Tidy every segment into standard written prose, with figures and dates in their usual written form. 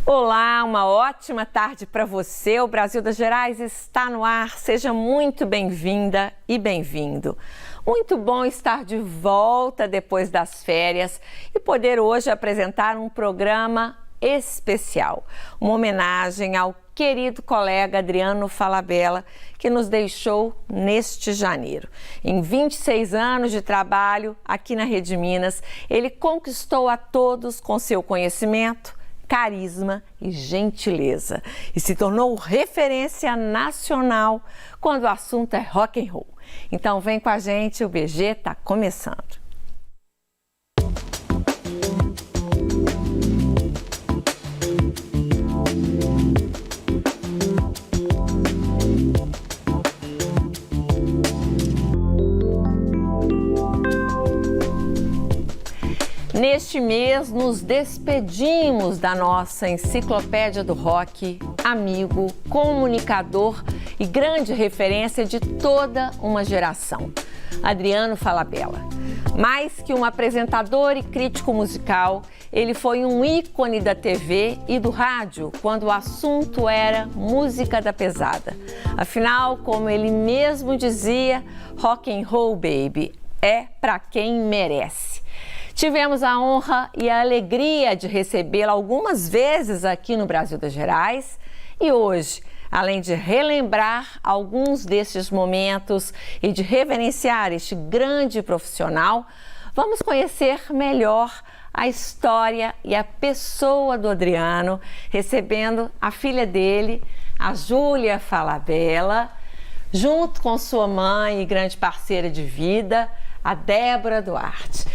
Olá, uma ótima tarde para você. O Brasil das Gerais está no ar. Seja muito bem-vinda e bem-vindo. Muito bom estar de volta depois das férias e poder hoje apresentar um programa especial. Uma homenagem ao querido colega Adriano Falabella, que nos deixou neste janeiro. Em 26 anos de trabalho aqui na Rede Minas, ele conquistou a todos com seu conhecimento, carisma e gentileza e se tornou referência nacional quando o assunto é rock and roll. Então vem com a gente, o BG está começando. Neste mês, nos despedimos da nossa enciclopédia do rock, amigo, comunicador e grande referência de toda uma geração, Adriano Falabella. Mais que um apresentador e crítico musical, ele foi um ícone da TV e do rádio quando o assunto era música da pesada. Afinal, como ele mesmo dizia, rock and roll, baby, é pra quem merece. Tivemos a honra e a alegria de recebê-la algumas vezes aqui no Brasil das Gerais e hoje, além de relembrar alguns destes momentos e de reverenciar este grande profissional, vamos conhecer melhor a história e a pessoa do Adriano, recebendo a filha dele, a Júlia Falabella, junto com sua mãe e grande parceira de vida, a Débora Duarte.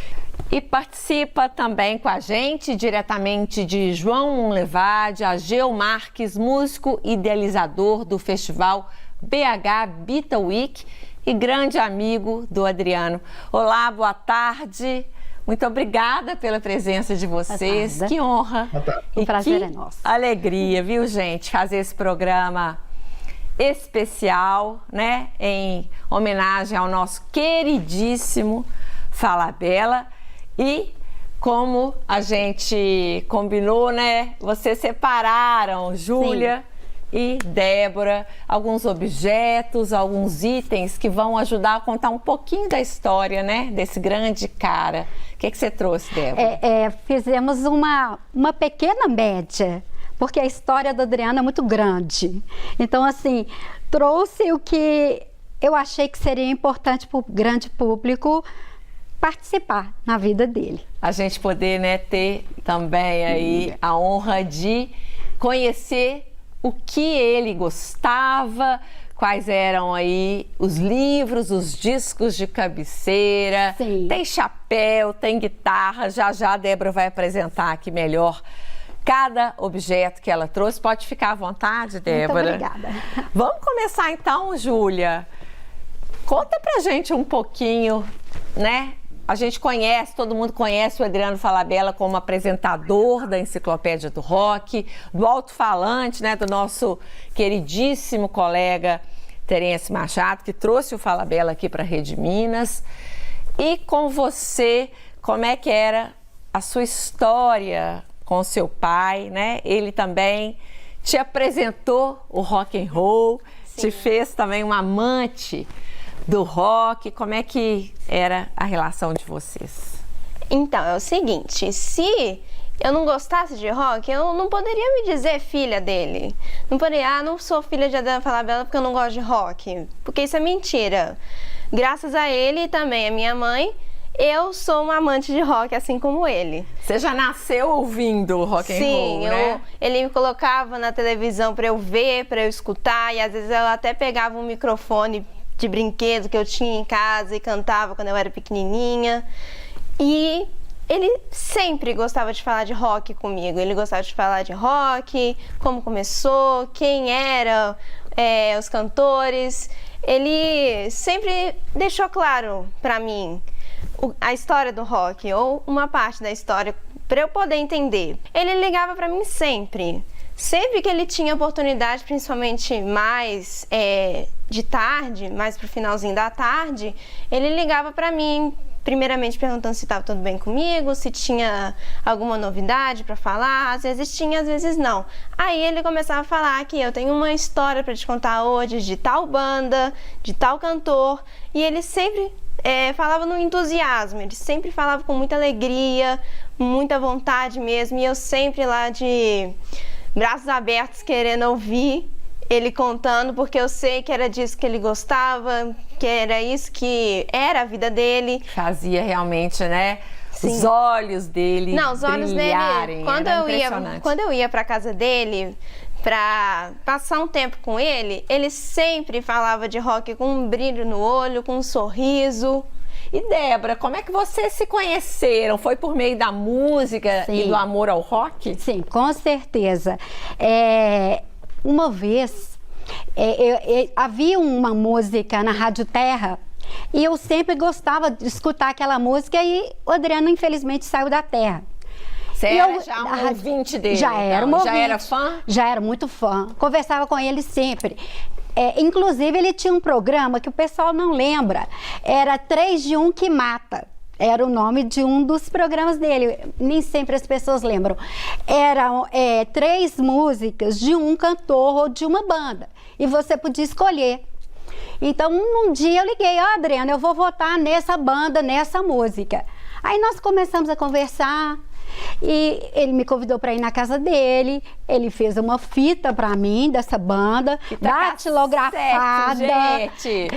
E participa também com a gente, diretamente de João Monlevade, Ageu Marques, músico idealizador do festival BH Beatle Week e grande amigo do Adriano. Olá, boa tarde. Muito obrigada pela presença de vocês. Que honra. O prazer é nosso. Alegria, viu, gente, fazer esse programa especial, né, em homenagem ao nosso queridíssimo Falabella. E como a gente combinou, né? Vocês separaram, Júlia e Débora, alguns objetos, alguns itens que vão ajudar a contar um pouquinho da história, né? Desse grande cara. O que você trouxe, Débora? Fizemos uma pequena média, porque a história do Adriano é muito grande. Então, assim, trouxe o que eu achei que seria importante para o grande público participar na vida dele. A gente poder, né, ter também aí a honra de conhecer o que ele gostava, quais eram aí os livros, os discos de cabeceira. Sim. Tem chapéu, tem guitarra, já a Débora vai apresentar aqui melhor cada objeto que ela trouxe. Pode ficar à vontade, Débora. Muito obrigada. Vamos começar então, Júlia. Conta pra gente um pouquinho, né? A gente conhece, todo mundo conhece o Adriano Falabella como apresentador da Enciclopédia do Rock, do alto-falante, né, do nosso queridíssimo colega Terence Machado, que trouxe o Falabella aqui para a Rede Minas. E com você, como é que era a sua história com o seu pai, né? Ele também te apresentou o rock and roll, te fez também um amante do rock. Como é que era a relação de vocês? Então, é o seguinte, se eu não gostasse de rock, eu não poderia me dizer filha dele. Não poderia, não sou filha de Adriano Falabella porque eu não gosto de rock, porque isso é mentira. Graças a ele e também a minha mãe, eu sou uma amante de rock, assim como ele. Você já nasceu ouvindo rock and roll, né? Sim, ele me colocava na televisão para eu ver, para eu escutar, e às vezes eu até pegava um microfone de brinquedo que eu tinha em casa e cantava quando eu era pequenininha. E ele sempre gostava de falar de rock comigo. Ele gostava de falar de rock, como começou, quem eram os cantores. Ele sempre deixou claro para mim a história do rock, ou uma parte da história, para eu poder entender. Ele ligava para mim sempre. Sempre que ele tinha oportunidade, principalmente mais de tarde, mais pro finalzinho da tarde, ele ligava para mim, primeiramente perguntando se estava tudo bem comigo, se tinha alguma novidade para falar. Às vezes tinha, às vezes não. Aí ele começava a falar que eu tenho uma história para te contar hoje de tal banda, de tal cantor. E ele sempre falava no entusiasmo, ele sempre falava com muita alegria, muita vontade mesmo. E eu sempre lá de braços abertos querendo ouvir ele contando, porque eu sei que era disso que ele gostava, que era isso que era a vida dele. Fazia realmente, né? Sim. Os olhos dele Não, os olhos brilharem. dele, quando eu ia para casa dele para passar um tempo com ele sempre falava de rock com um brilho no olho, com um sorriso. E Débora, como é que vocês se conheceram? Foi por meio da música Sim. e do amor ao rock? Sim, com certeza. Uma vez, havia uma música na Rádio Terra e eu sempre gostava de escutar aquela música e o Adriano, infelizmente, saiu da Terra. Você era já um ouvinte dele? Já era um ouvinte. Já era fã? Já era muito fã. Conversava com ele sempre. Inclusive, ele tinha um programa que o pessoal não lembra. Era 3 de 1 que Mata. Era o nome de um dos programas dele. Nem sempre as pessoas lembram. Eram 3 músicas de um cantor ou de uma banda. E você podia escolher. Então, um dia eu liguei, Adriano, eu vou votar nessa banda, nessa música. Aí nós começamos a conversar. E ele me convidou para ir na casa dele. Ele fez uma fita para mim dessa banda, datilografada. Gente.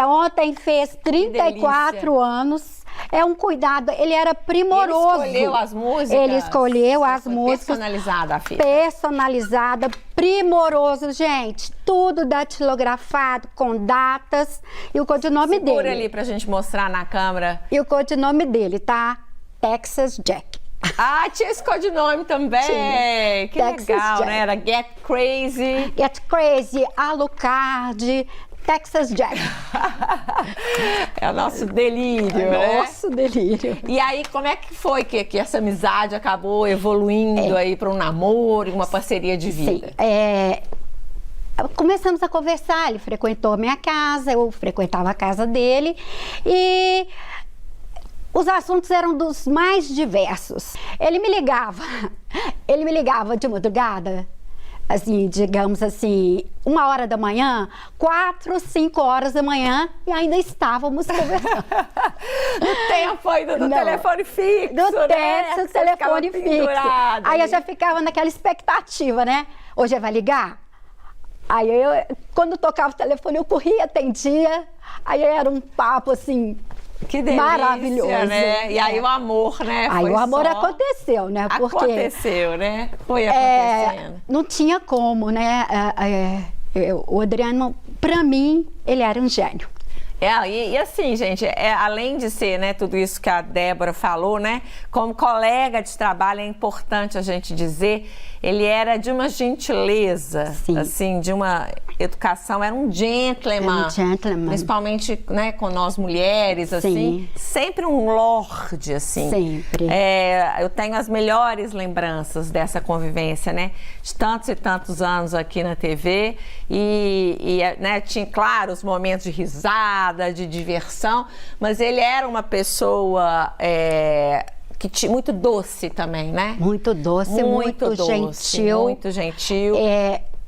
Ontem fez 34 anos. É um cuidado, ele era primoroso. Ele escolheu as músicas? Ele escolheu as músicas. Personalizada a fita? Personalizada, primoroso, gente. Tudo datilografado, com datas e o codinome dele. Segura ali pra gente mostrar na câmera. E o codinome dele, tá? Texas Jack. Ah, tinha esse codinome também. Tinha. Que Texas legal, Jack. né? Era Get Crazy. Get Crazy, Alucard, Texas Jack. É o nosso delírio, né? Nosso delírio. E aí, como é que foi que essa amizade acabou evoluindo aí para um namoro, uma parceria de vida? Sim, começamos a conversar, ele frequentou a minha casa, eu frequentava a casa dele e os assuntos eram dos mais diversos. Ele me ligava de madrugada, assim, digamos assim, 1h da manhã, 4, 5 horas da manhã e ainda estávamos conversando. No tempo ainda do telefone fixo, do né? telefone fixo. Aí eu já ficava naquela expectativa, né? Hoje vai ligar? Aí quando tocava o telefone, eu corria, atendia. Aí era um papo assim, que delícia, maravilhoso, né? E aí o amor, né? Aí foi o amor só... aconteceu, né? Porque aconteceu, né? Foi acontecendo. Não tinha como, né? O Adriano, pra mim, ele era um gênio. E assim, gente, além de ser, né, tudo isso que a Débora falou, né, como colega de trabalho, é importante a gente dizer, ele era de uma gentileza, Sim. assim, de uma educação, era um gentleman, principalmente, né, com nós mulheres, assim, Sim. sempre um lorde, assim. Sempre. Eu tenho as melhores lembranças dessa convivência, né, de tantos e tantos anos aqui na TV né, tinha, claro, os momentos de risada, de diversão, mas ele era uma pessoa muito doce também, né? Muito doce, muito gentil. Muito gentil.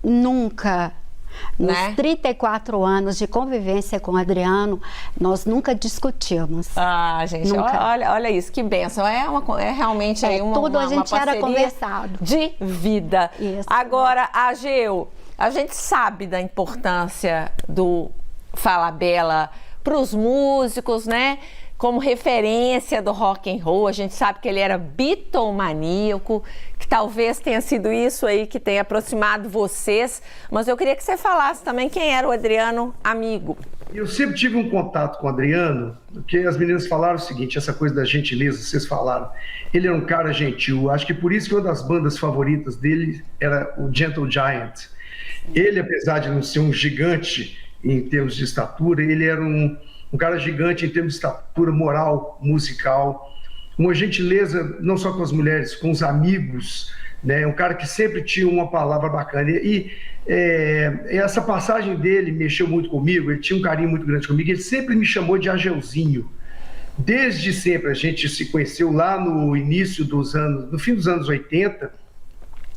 Nunca, nos né? 34 anos de convivência com o Adriano, nós nunca discutimos. Ah, gente, olha isso, que bênção. É realmente aí tudo a gente uma era conversado. De vida. Isso. Agora, Ageu, a gente sabe da importância do Falabella para os músicos, né? Como referência do rock and roll, a gente sabe que ele era bitomaníaco, que talvez tenha sido isso aí que tenha aproximado vocês, mas eu queria que você falasse também quem era o Adriano amigo. Eu sempre tive um contato com o Adriano, porque as meninas falaram o seguinte, essa coisa da gentileza, vocês falaram, ele era um cara gentil, acho que por isso que uma das bandas favoritas dele era o Gentle Giant. Ele, apesar de não ser um gigante em termos de estatura, ele era um cara gigante em termos de estatura moral, musical, uma gentileza não só com as mulheres, com os amigos, né? Um cara que sempre tinha uma palavra bacana. E essa passagem dele mexeu muito comigo, ele tinha um carinho muito grande comigo, ele sempre me chamou de Ageuzinho. Desde sempre, a gente se conheceu lá no início dos anos, no fim dos anos 80,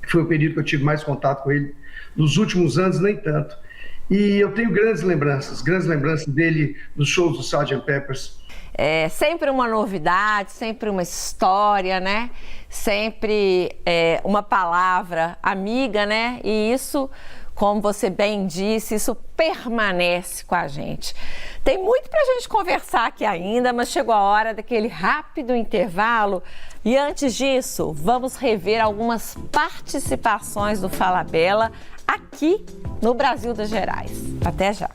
foi o período que eu tive mais contato com ele. Nos últimos anos, nem tanto. E eu tenho grandes lembranças dele nos shows do Sgt. Peppers. É sempre uma novidade, sempre uma história, né? Sempre uma palavra amiga, né? E isso, como você bem disse, isso permanece com a gente. Tem muito pra gente conversar aqui ainda, mas chegou a hora daquele rápido intervalo. E antes disso, vamos rever algumas participações do Fala Bela aqui no Brasil das Gerais. Até já!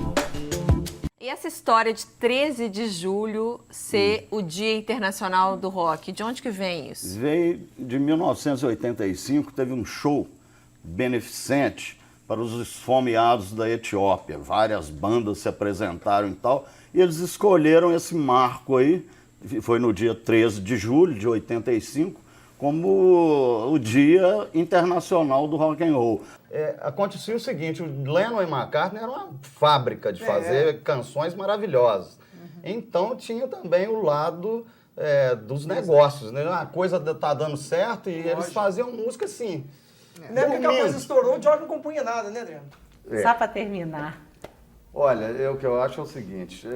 E essa história de 13 de julho ser o Dia Internacional do Rock, de onde que vem isso? Veio de 1985, teve um show beneficente para os esfomeados da Etiópia. Várias bandas se apresentaram e tal, e eles escolheram esse marco aí, foi no dia 13 de julho de 85, como o Dia Internacional do Rock and Roll. Acontecia o seguinte, o Lennon e McCartney era uma fábrica de fazer canções maravilhosas. Então tinha também o lado dos negócios, né? A coisa tá dando certo e eles faziam música assim. Na época que a coisa estourou, o George não compunha nada, né, Adriano? Só para terminar. Olha, o que eu acho é o seguinte,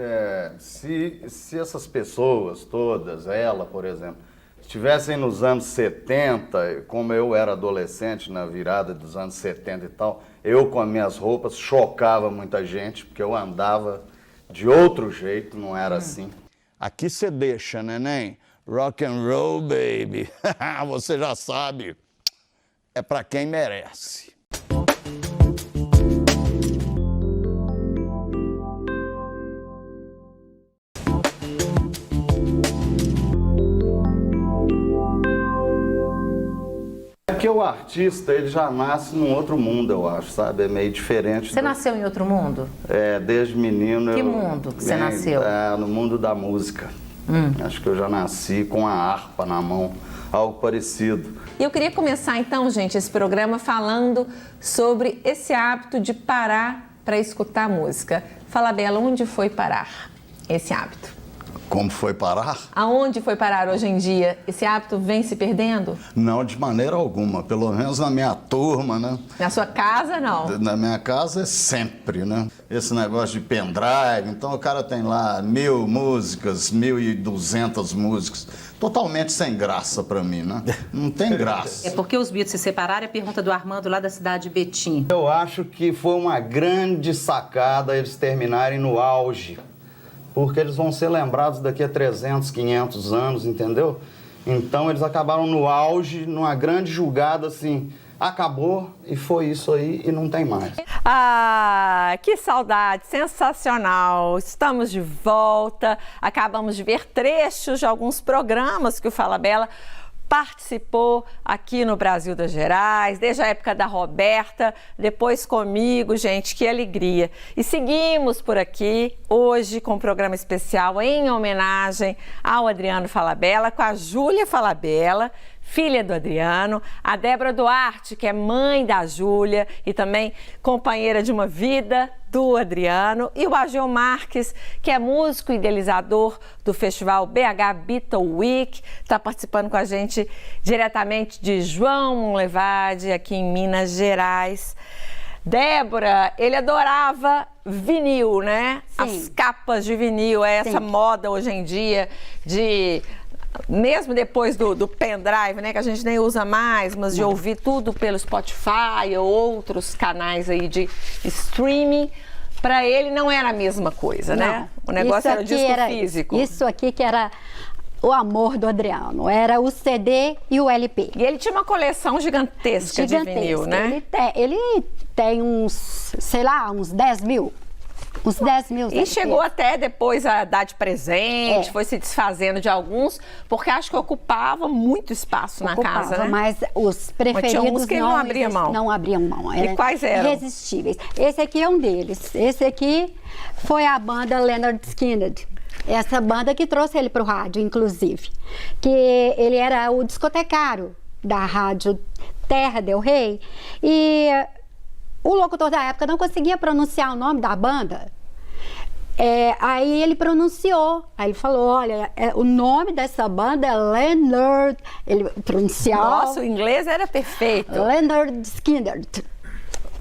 se essas pessoas todas, ela, por exemplo, estivessem nos anos 70, como eu era adolescente na virada dos anos 70 e tal, eu com as minhas roupas chocava muita gente, porque eu andava de outro jeito, não era assim. Aqui você deixa, neném, rock and roll, baby, você já sabe, é pra quem merece. Porque o artista, ele já nasce num outro mundo, eu acho, sabe? É meio diferente. Você nasceu em outro mundo? Desde menino. Que mundo que você nasceu? No mundo da música. Acho que eu já nasci com a harpa na mão, algo parecido. E eu queria começar então, gente, esse programa falando sobre esse hábito de parar para escutar música. Fala, Bela, onde foi parar esse hábito? Como foi parar? Aonde foi parar hoje em dia? Esse hábito vem se perdendo? Não, de maneira alguma. Pelo menos na minha turma, né? Na sua casa, não? Na minha casa é sempre, né? Esse negócio de pendrive. Então o cara tem lá 1000 músicas, 1200 músicas. Totalmente sem graça pra mim, né? Não tem graça. É porque os Beatles se separaram? É a pergunta do Armando lá da cidade de Betim. Eu acho que foi uma grande sacada eles terminarem no auge. Porque eles vão ser lembrados daqui a 300, 500 anos, entendeu? Então eles acabaram no auge, numa grande julgada assim, acabou e foi isso aí e não tem mais. Ah, que saudade, sensacional! Estamos de volta, acabamos de ver trechos de alguns programas que o Fala Bela participou aqui no Brasil das Gerais, desde a época da Roberta, depois comigo, gente, que alegria. E seguimos por aqui hoje com um programa especial em homenagem ao Adriano Falabella, com a Júlia Falabella, filha do Adriano, a Débora Duarte, que é mãe da Júlia e também companheira de uma vida do Adriano, e o Ageu Marques, que é músico e idealizador do festival BH Beatle Week, está participando com a gente diretamente de João Monlevade, aqui em Minas Gerais. Débora, ele adorava vinil, né? Sim. As capas de vinil, essa moda hoje em dia de... Mesmo depois do pendrive, né, que a gente nem usa mais, mas de ouvir tudo pelo Spotify ou outros canais aí de streaming, para ele não era a mesma coisa, né? O negócio era o disco físico. Isso aqui que era o amor do Adriano, era o CD e o LP. E ele tinha uma coleção gigantesca de vinil, né? Ele tem uns, sei lá, uns 10 mil. Uns 10 mil. E chegou até depois a dar de presente, foi se desfazendo de alguns, porque acho que ocupava muito espaço na casa, né? Mas os preferidos não abriam mão. Não abriam mão. E quais eram? Irresistíveis. Esse aqui é um deles. Esse aqui foi a banda Lynyrd Skynyrd. Essa banda que trouxe ele para o rádio, inclusive. Que ele era o discotecário da rádio Terra del Rey. E o locutor da época não conseguia pronunciar o nome da banda. Aí ele pronunciou, aí ele falou, olha, o nome dessa banda é Lynyrd, ele pronunciou. Nossa, o inglês era perfeito. Lynyrd Skynyrd.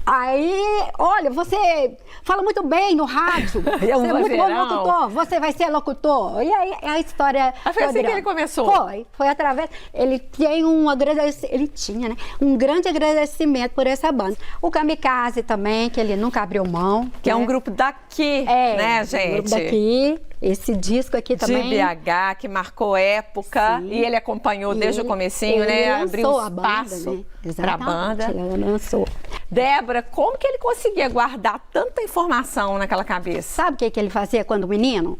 Aí, olha, você fala muito bem no rádio, você é muito bom locutor, você vai ser locutor. E aí a história... Foi assim que ele começou? Foi através... Ele tem ele tinha, né? Um grande agradecimento por essa banda. O Kamikaze também, que ele nunca abriu mão. Que é um grupo daqui, né, gente? Um grupo daqui. Esse disco aqui também. De BH, que marcou época. Sim. E ele acompanhou desde o comecinho, né? Abriu espaço para a banda. Ele lançou. Débora, como que ele conseguia guardar tanta informação naquela cabeça? Sabe o que ele fazia quando menino?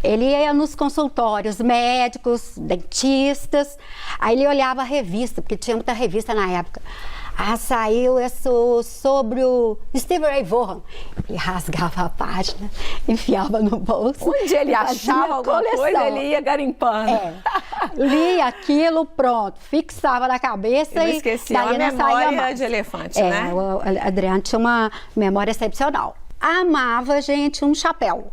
Ele ia nos consultórios médicos, dentistas, aí ele olhava a revista, porque tinha muita revista na época. Saiu isso sobre o Stevie Ray Vaughan. Ele rasgava a página, enfiava no bolso. Onde ele achava alguma coisa, ele ia garimpando. Lia aquilo, pronto, fixava na cabeça e esquecia a memória de elefante, né? O Adriano tinha uma memória excepcional. Amava, gente, um chapéu.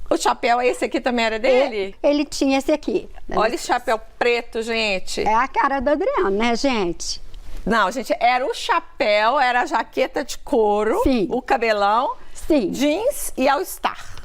O chapéu, esse aqui também era dele? Ele tinha esse aqui. Olha esse chapéu preto, gente. É a cara do Adriano, né, gente? Não, gente, era o chapéu, era a jaqueta de couro, sim, o cabelão, sim, jeans e All-Star.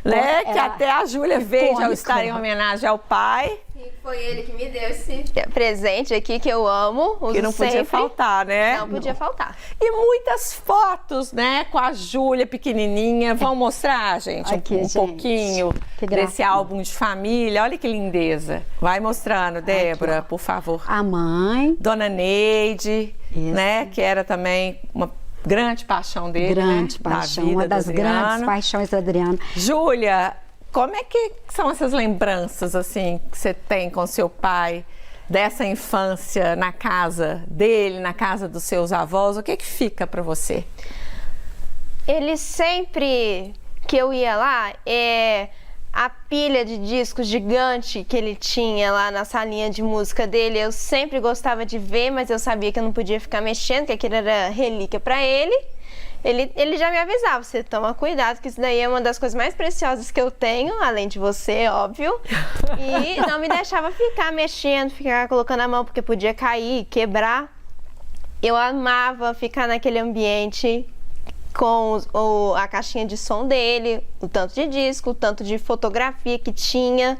Né? Que até a Júlia veio de All-Star em homenagem ao pai. E foi ele que me deu esse presente aqui que eu amo, uso que não podia sempre. Faltar, né? Não podia faltar. E muitas fotos, né, com a Júlia pequenininha. Vamos mostrar, gente, aqui, um pouquinho desse álbum de família. Olha que lindeza. Vai mostrando, Débora, por favor. A mãe. Dona Neide, né, que era também uma grande paixão dele, grande né? paixão, uma das grandes paixões do Adriano. Júlia, como é que são essas lembranças, assim, que você tem com seu pai, dessa infância na casa dele, na casa dos seus avós? O que fica para você? Ele sempre que eu ia lá, a pilha de discos gigante que ele tinha lá na salinha de música dele, eu sempre gostava de ver, mas eu sabia que eu não podia ficar mexendo, que aquilo era relíquia para ele. Ele já me avisava, você toma cuidado, que isso daí é uma das coisas mais preciosas que eu tenho, além de você, óbvio. E não me deixava ficar mexendo, ficar colocando a mão, porque podia cair, quebrar. Eu amava ficar naquele ambiente com a caixinha de som dele, o tanto de disco, o tanto de fotografia que tinha.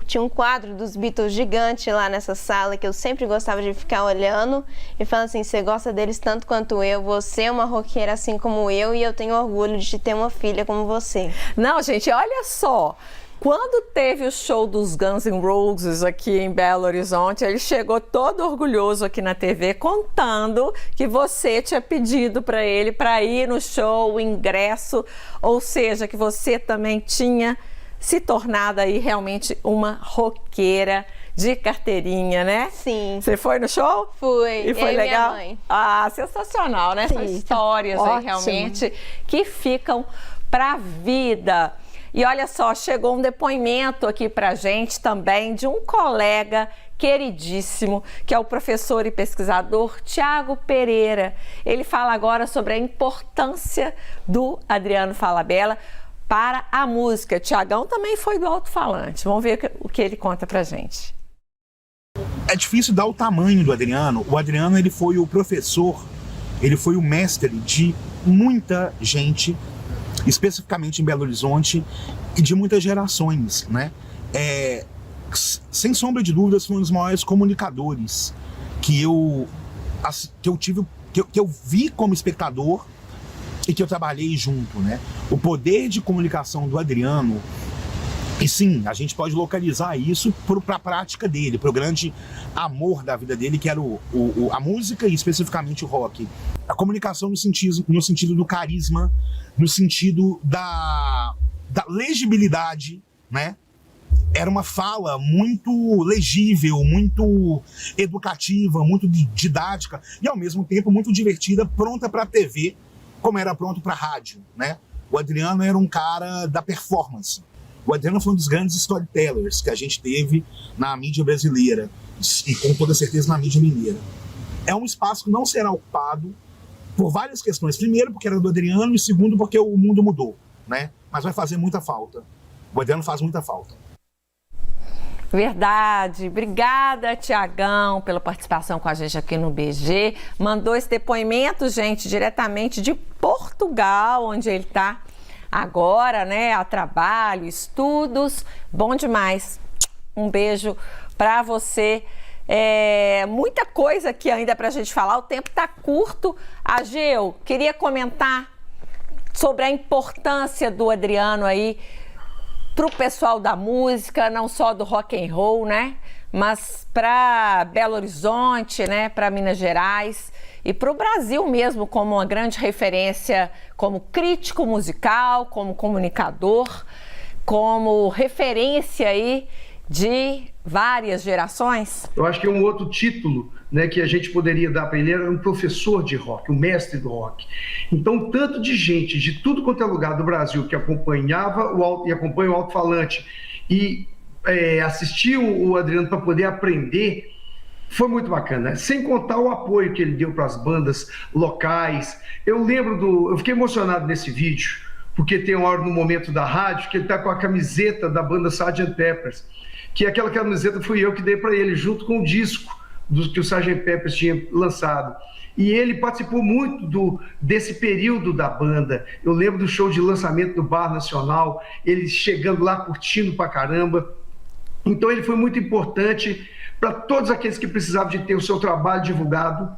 Tinha um quadro dos Beatles gigante lá nessa sala que eu sempre gostava de ficar olhando e falando assim, você gosta deles tanto quanto eu, você é uma roqueira assim como eu e eu tenho orgulho de ter uma filha como você. Não, gente, olha só. Quando teve o show dos Guns N' Roses aqui em Belo Horizonte, ele chegou todo orgulhoso aqui na TV, contando que você tinha pedido para ele para ir no show, o ingresso, ou seja, que você também tinha se tornado aí realmente uma roqueira de carteirinha, né? Sim. Você foi no show? Fui. E foi legal? Minha mãe. Sensacional, né? Sim, são histórias aí realmente que ficam pra vida. E olha só, chegou um depoimento aqui pra gente também de um colega queridíssimo, que é o professor e pesquisador Tiago Pereira. Ele fala agora sobre a importância do Adriano Falabella para a música. Tiagão também foi do alto-falante. Vamos ver o que ele conta pra gente. É difícil dar o tamanho do Adriano. O Adriano, ele foi o professor, ele foi o mestre de muita gente, especificamente em Belo Horizonte, e de muitas gerações, né? Sem sombra de dúvidas, foi um dos maiores comunicadores que eu vi como espectador e que eu trabalhei junto, né? O poder de comunicação do Adriano, e sim, a gente pode localizar isso para a prática dele, para o grande amor da vida dele, que era a música e especificamente o rock. A comunicação no sentido do carisma, no sentido da legibilidade, né? Era uma fala muito legível, muito educativa, muito didática e ao mesmo tempo muito divertida, pronta para a TV, como era pronto para a rádio, né? O Adriano era um cara da performance. O Adriano foi um dos grandes storytellers que a gente teve na mídia brasileira e com toda certeza na mídia mineira. É um espaço que não será ocupado por várias questões. Primeiro, porque era do Adriano, e segundo, porque o mundo mudou, né? mas vai fazer muita falta. O Adriano faz muita falta. Verdade. Obrigada, Tiagão, pela participação com a gente aqui no BG. Mandou esse depoimento, gente, diretamente de Portugal, onde ele está agora, né? A trabalho, estudos. Bom demais. Um beijo para você. Muita coisa aqui ainda para a gente falar. O tempo está curto. Ageu, queria comentar sobre a importância do Adriano aí para o pessoal da música, não só do rock and roll, né? Mas para Belo Horizonte, né? Para Minas Gerais e para o Brasil mesmo, como uma grande referência, como crítico musical, como comunicador, como referência aí de várias gerações. Eu acho que um outro título, né, que a gente poderia dar para ele era um professor de rock, um mestre do rock. Então, tanto de gente de tudo quanto é lugar do Brasil que acompanhava e acompanha o alto-falante e assistiu o Adriano para poder aprender, foi muito bacana. Sem contar o apoio que ele deu para as bandas locais. Eu fiquei emocionado nesse vídeo, porque tem uma hora no momento da rádio que ele está com a camiseta da banda Sgt. Peppers, que aquela camiseta fui eu que dei para ele, junto com o disco que o Sgt. Peppers tinha lançado. E ele participou muito desse período da banda. Eu lembro do show de lançamento do Bar Nacional, ele chegando lá curtindo pra caramba. Então ele foi muito importante para todos aqueles que precisavam de ter o seu trabalho divulgado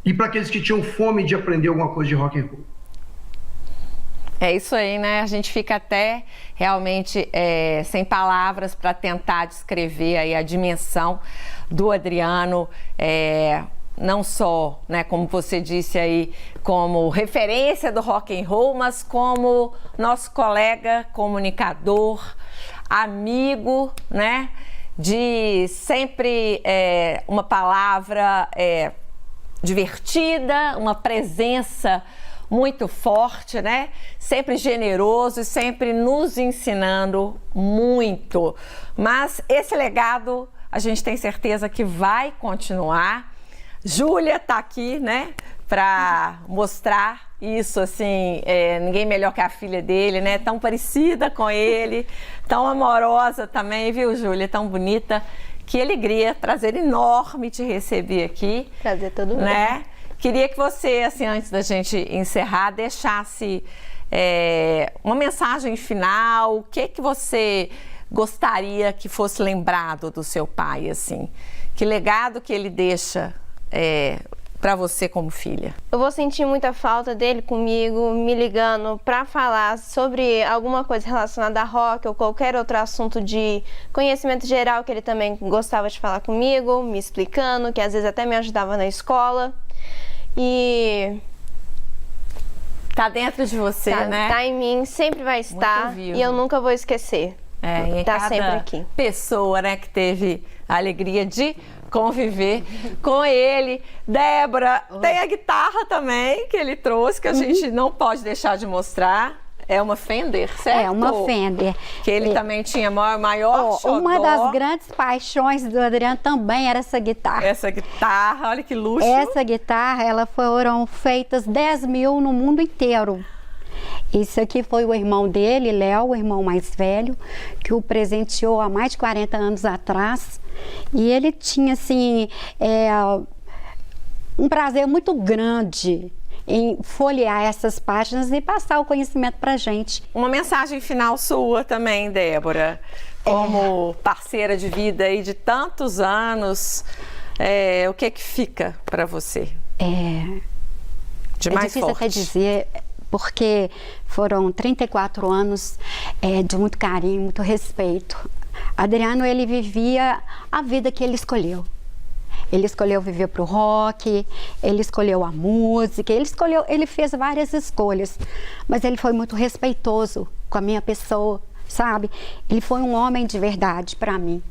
e para aqueles que tinham fome de aprender alguma coisa de rock and roll. É isso aí, né? A gente fica até realmente sem palavras para tentar descrever aí a dimensão do Adriano, não só, né, como você disse aí, como referência do rock and roll, mas como nosso colega, comunicador, amigo, né? De sempre uma palavra divertida, uma presença muito forte, né? Sempre generoso e sempre nos ensinando muito. Mas esse legado a gente tem certeza que vai continuar. Júlia tá aqui, né? Para mostrar isso, assim, ninguém melhor que a filha dele, né? Tão parecida com ele, tão amorosa também, viu, Júlia? Tão bonita. Que alegria, prazer enorme te receber aqui. Prazer todo mundo. Né? Queria que você, assim, antes da gente encerrar, deixasse uma mensagem final. O que você gostaria que fosse lembrado do seu pai, assim? Que legado que ele deixa para você como filha? Eu vou sentir muita falta dele comigo, me ligando para falar sobre alguma coisa relacionada a rock ou qualquer outro assunto de conhecimento geral que ele também gostava de falar comigo, me explicando, que às vezes até me ajudava na escola. E tá dentro de você, né? Tá em mim, sempre vai estar e eu nunca vou esquecer. E tá cada sempre aqui. Pessoa, né, que teve a alegria de conviver com ele. Débora, tem a guitarra também que ele trouxe, que a gente não pode deixar de mostrar. É uma Fender, certo? É uma Fender. Que ele também tinha maior xodó. Uma das grandes paixões do Adriano também era essa guitarra. Essa guitarra, olha que luxo. Essa guitarra, foram feitas 10 mil no mundo inteiro. Isso aqui foi o irmão dele, Léo, o irmão mais velho, que o presenteou há mais de 40 anos atrás. E ele tinha, assim, um prazer muito grande em folhear essas páginas e passar o conhecimento pra gente. Uma mensagem final sua também, Débora, como parceira de vida aí de tantos anos, o que fica para você? De mais difícil forte. Até dizer, porque foram 34 anos de muito carinho, muito respeito. Adriano, ele vivia a vida que ele escolheu. Ele escolheu viver pro rock, ele escolheu a música, ele fez várias escolhas, mas ele foi muito respeitoso com a minha pessoa, sabe? Ele foi um homem de verdade para mim.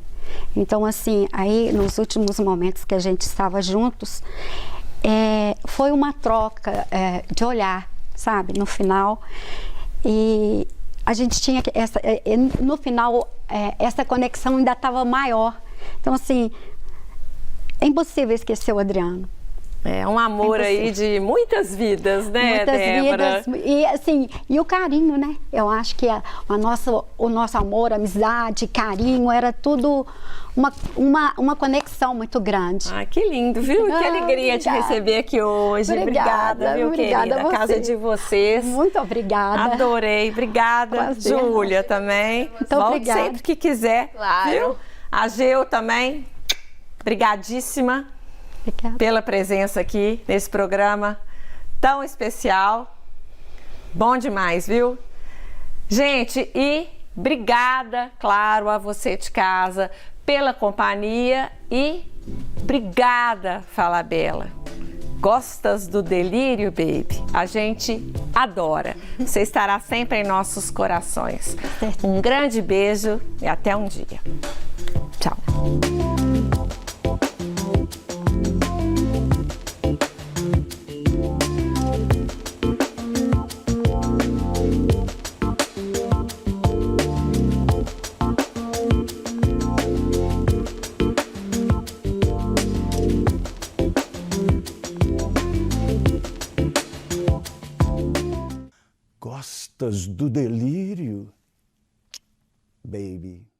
Então, assim, aí nos últimos momentos que a gente estava juntos, foi uma troca de olhar, sabe? No final, e a gente tinha no final, essa conexão ainda estava maior. Então, assim, é impossível esquecer o Adriano. É um amor aí de muitas vidas, né, Muitas Débora? vidas. E assim, e o carinho, né? Eu acho que o nosso amor, amizade, carinho, era tudo uma conexão muito grande. Ah, que lindo, viu? Que alegria te obrigada. receber aqui hoje. Obrigada, viu, obrigada querida? a você. A casa de vocês. Muito obrigada. Adorei. Obrigada, Prazer. Júlia, também. Muito Volte obrigada. sempre que quiser, Claro. viu? A Geu também. Brigadíssima Obrigada. pela presença aqui nesse programa tão especial. Bom demais, viu? Gente, e obrigada, claro, a você de casa pela companhia e obrigada, Falabella. Gostas do delírio, baby? A gente adora. Você estará sempre em nossos corações. Um grande beijo e até um dia. Tchau. Gostas do delírio, baby?